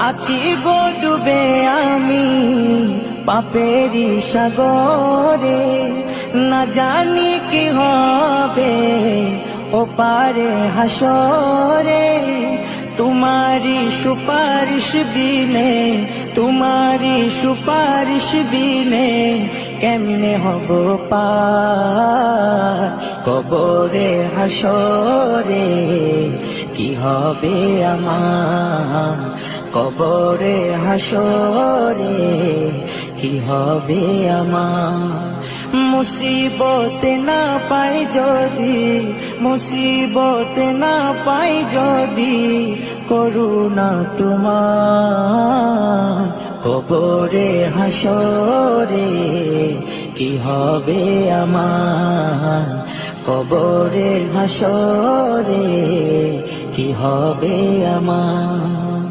আছি গো ডুবে আমি পাপেরি সাগরে, না জানি কি হবে ও পারে হাসরে। তোমারি সুপারিশ বিনে, তোমারি সুপারিশ বিনে কেমনে হব পার কবরে হাসরে। কি হবে আমার কবরে হাসরে, কি হবে আমার। মুসিবতে না পাই যদি, মুসিবতে না পাই যদি করুণা তোমার কবরে হাসরে। কি হবে আমার কবরে হাসরে, কি হবে আমার।